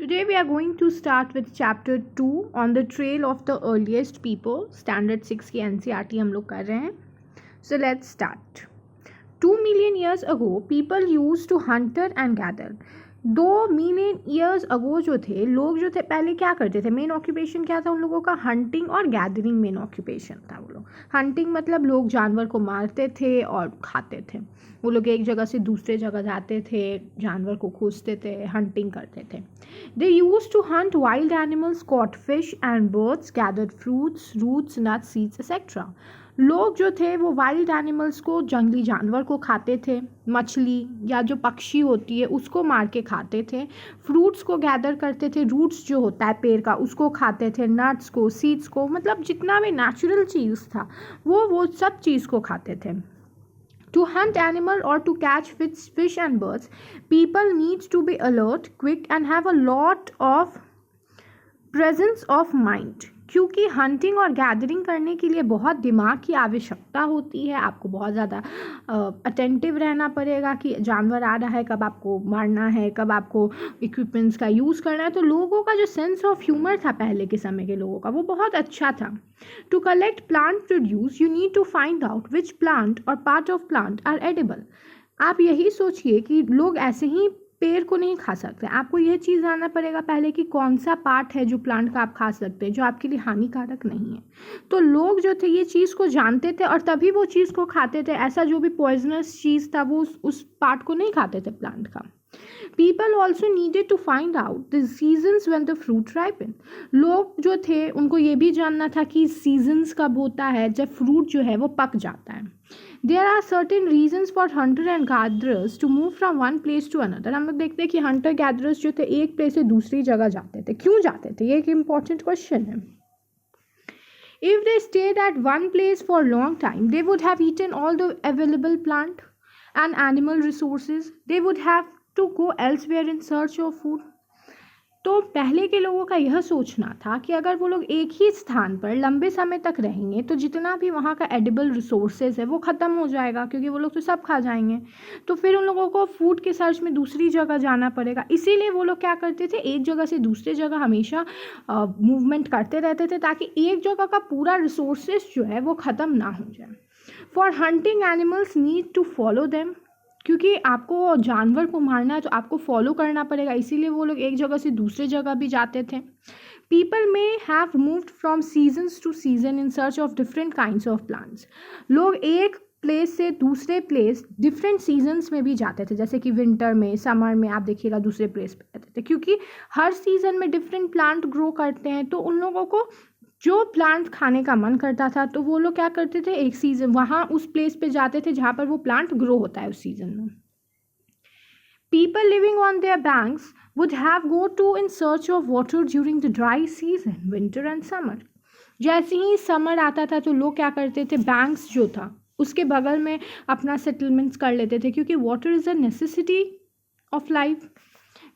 Today we are going to start with chapter 2 on the trail of the earliest people. Standard 6 की NCERT हम लोग कर रहे हैं. So let's start. 2 million years ago, people used to hunter and gather. 2 million years ago जो थे लोग जो थे पहले क्या करते थे, मेन ऑक्यूपेशन क्या था उन लोगों का, हंटिंग और गैदरिंग मेन ऑक्यूपेशन था. वो लोग हंटिंग मतलब लोग जानवर को मारते थे और खाते थे. वो लोग एक जगह से दूसरे जगह जाते थे, जानवर को खोजते थे, हंटिंग करते थे. They use to hunt wild animals, caught fish and birds, gathered fruits, roots, nuts, seeds etcetera. लोग जो थे वो वाइल्ड एनिमल्स को, जंगली जानवर को खाते थे, मछली या जो पक्षी होती है उसको मार के खाते थे, फ्रूट्स को गैदर करते थे, रूट्स जो होता है पेड़ का उसको खाते थे, नट्स को, सीड्स को, मतलब जितना भी नेचुरल चीज़ था वो सब चीज़ को खाते थे. To hunt animal or to catch fish and birds, people need to be alert, quick and have a lot of presence of mind. क्योंकि हंटिंग और गैदरिंग करने के लिए बहुत दिमाग की आवश्यकता होती है. आपको बहुत ज़्यादा अटेंटिव रहना पड़ेगा कि जानवर आ रहा है, कब आपको मारना है, कब आपको इक्विपमेंट्स का यूज़ करना है. तो लोगों का जो सेंस ऑफ ह्यूमर था पहले के समय के लोगों का वो बहुत अच्छा था. To collect plant produce, you need to find out which plant or part of plant are edible. आप यही सोचिए कि लोग ऐसे ही पेड़ को नहीं खा सकते. आपको यह चीज़ जानना पड़ेगा पहले कि कौन सा पार्ट है जो प्लांट का आप खा सकते हैं, जो आपके लिए हानिकारक नहीं है. तो लोग जो थे ये चीज़ को जानते थे और तभी वो चीज़ को खाते थे. ऐसा जो भी पॉइजनस चीज़ था वो उस पार्ट को नहीं खाते थे प्लांट का. People also needed to find out the seasons when the fruit ripen. लोग जो थे उनको ये भी जानना था कि seasons कब होता है जब फ्रूट जो है वो पक जाता है. There are certain reasons for hunter and gatherers to move from one place to another. हम लोग देखते हैं कि hunter gatherers जो थे एक प्लेस से दूसरी जगह जाते थे. क्यों जाते थे, ये एक important question है. If they stayed at one place for a long time, they would have eaten all the available plant and animal resources. They would have to go elsewhere in search of food. तो पहले के लोगों का यह सोचना था कि अगर वो लोग एक ही स्थान पर लंबे समय तक रहेंगे तो जितना भी वहाँ का एडिबल रिसोर्सेज है वो ख़त्म हो जाएगा, क्योंकि वो लोग तो सब खा जाएंगे. तो फिर उन लोगों को फूड के सर्च में दूसरी जगह जाना पड़ेगा. इसीलिए वो लोग क्या करते थे, एक जगह से दूसरी जगह हमेशा मूवमेंट करते रहते थे ताकि एक जगह का पूरा रिसोर्सेज जो है वो ख़त्म ना हो जाए. For hunting animals need to follow them. क्योंकि आपको जानवर को मारना है तो आपको फॉलो करना पड़ेगा, इसीलिए वो लोग एक जगह से दूसरे जगह भी जाते थे. People may have moved from seasons to season in search of different kinds of plants. लोग एक प्लेस से दूसरे प्लेस डिफरेंट सीजन्स में भी जाते थे, जैसे कि विंटर में, समर में आप देखिएगा दूसरे प्लेस पे जाते थे, क्योंकि हर सीज़न में डिफरेंट प्लांट ग्रो करते हैं. तो उन लोगों को जो प्लांट खाने का मन करता था तो वो लोग क्या करते थे, एक सीज़न वहाँ उस प्लेस पे जाते थे जहाँ पर वो प्लांट ग्रो होता है उस सीज़न में. People living on their banks would have go to in search of water during the dry season, winter and summer. जैसे ही समर आता था तो लोग क्या करते थे, बैंक्स जो था उसके बगल में अपना सेटलमेंट्स कर लेते थे, क्योंकि water is a necessity of life.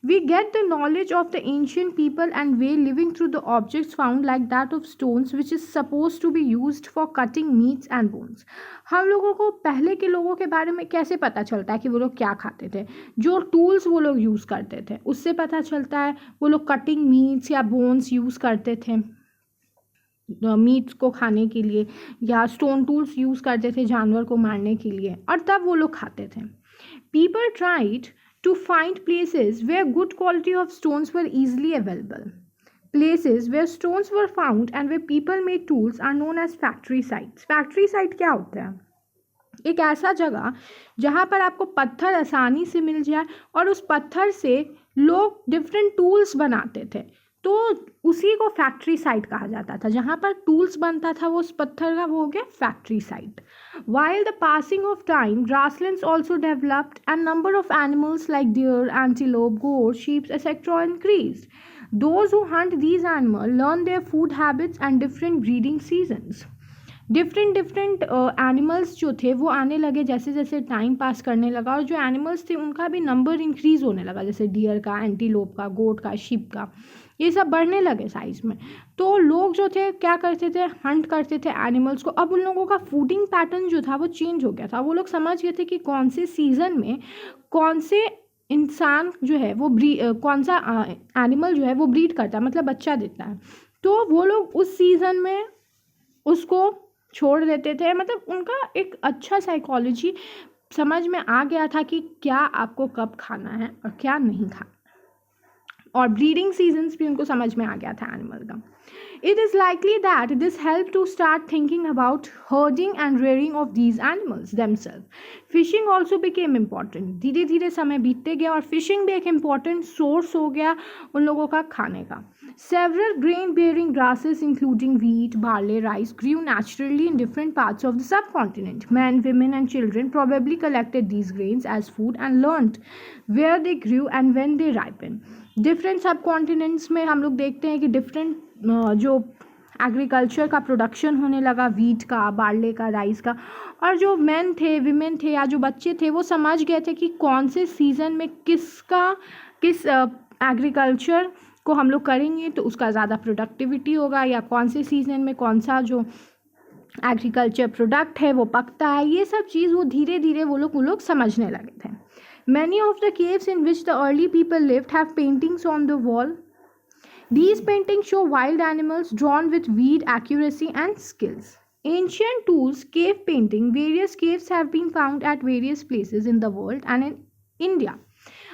We get the knowledge of the ancient people and way living through the objects found like that of stones, which is supposed to be used for cutting meats and bones. हम लोगों को पहले के लोगों के बारे में कैसे पता चलता है कि वो लोग क्या खाते थे, जो टूल्स वो लोग यूज़ करते थे उससे पता चलता है. वो लोग कटिंग मीट्स या बोन्स यूज़ करते थे मीट्स को खाने के लिए, या स्टोन टूल्स यूज़ करते थे जानवर को मारने के लिए, और तब वो लोग खाते थे. People tried to find places where good quality of stones were easily available. Places where stones were found and where people made tools are known as factory sites. Factory site क्या होता है, एक ऐसा जगह जहाँ पर आपको पत्थर आसानी से मिल जाए और उस पत्थर से लोग डिफरेंट टूल्स बनाते थे. तो उसी को फैक्ट्री साइट कहा जाता था. जहाँ पर टूल्स बनता था वो उस पत्थर का वो हो गया factory site. While the passing of time, grasslands also developed and number of animals like deer, antelope, goat, sheep, etc. increased. Those who hunt these animals learn their food habits and different breeding seasons. Different animals जो थे वो आने लगे जैसे जैसे time pass करने लगा, और जो एनिमल्स थे उनका भी नंबर इंक्रीज़ होने लगा, जैसे डियर का, एंटीलोप का, गोट का, शिप का, ये सब बढ़ने लगे साइज़ में. तो लोग जो थे क्या करते थे, हंट करते थे एनिमल्स को. अब उन लोगों का फूडिंग पैटर्न जो था वो चेंज हो गया था. वो लोग समझ गए थे कि कौन से सीज़न में कौन से इंसान जो है वो कौन सा एनिमल जो है वो ब्रीड करता है, मतलब बच्चा देता है, तो वो लोग उस सीज़न में उसको छोड़ देते थे। मतलब उनका एक अच्छा साइकोलॉजी समझ में आ गया था कि क्या आपको कब खाना है और क्या नहीं खाना, और ब्रीडिंग सीजन्स भी उनको समझ में आ गया था एनिमल का। It is likely that this helped to start thinking about herding and rearing of these animals themselves. Fishing also became important. धीरे धीरे समय बीतते गया और फिशिंग भी एक important source हो गया उन लोगों का खाने का। Several grain-bearing grasses including wheat, barley, rice grew naturally in different parts of the subcontinent. Men, women and children probably collected these grains as food and learned where they grew and when they ripened. Different सब continents में हम लोग देखते हैं कि different जो agriculture का production होने लगा, वीट का, बार्ले का, राइस का, और जो मेन थे, विमेन थे या जो बच्चे थे वो समझ गए थे कि कौन से सीज़न में किस एग्रीकल्चर को हम लोग करेंगे तो उसका ज़्यादा प्रोडक्टिविटी होगा, या कौन से सीज़न में कौन सा जो एग्रीकल्चर प्रोडक्ट है वो पकता है। ये सब चीज़ वो धीरे धीरे वो लोग समझने लगे थे। Many of the caves in which the early people lived have paintings on the wall. These paintings show wild animals drawn with weed accuracy and skills. Ancient tools, cave painting, various caves have been found at various places in the world and in India.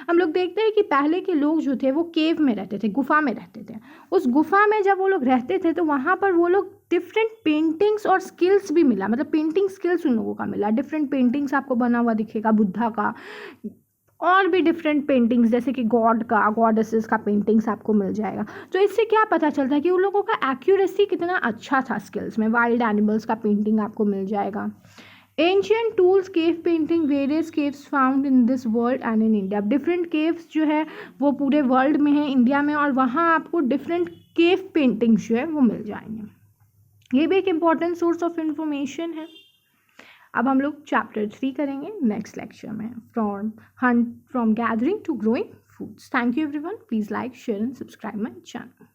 हम लोग देखते हैं कि पहले के लोग जो थे वो केव में रहते थे, गुफा में रहते थे। उस गुफा में जब वो लोग रहते थे तो वहाँ पर वो लोग डिफरेंट पेंटिंग्स और स्किल्स भी मिला, मतलब पेंटिंग स्किल्स उन लोगों का मिला। डिफरेंट पेंटिंग्स आपको बना हुआ दिखेगा, बुद्धा का, और भी डिफरेंट पेंटिंग्स जैसे कि गॉड का, गॉडेसेस का पेंटिंग्स आपको मिल जाएगा। तो इससे क्या पता चलता है कि उन लोगों का एक्यूरेसी कितना अच्छा था स्किल्स में। वाइल्ड एनिमल्स का पेंटिंग आपको मिल जाएगा। Ancient tools, cave painting, various caves found in this world and in India. Different caves जो है वो पूरे वर्ल्ड में है, इंडिया में, और वहाँ आपको डिफरेंट केव पेंटिंग्स जो है वो मिल जाएंगे। ये भी एक इम्पॉर्टेंट सोर्स ऑफ इंफॉर्मेशन है। अब हम लोग चैप्टर 3 करेंगे नेक्स्ट लेक्चर में, from gathering to growing foods. Thank you everyone, please like, share and subscribe my channel.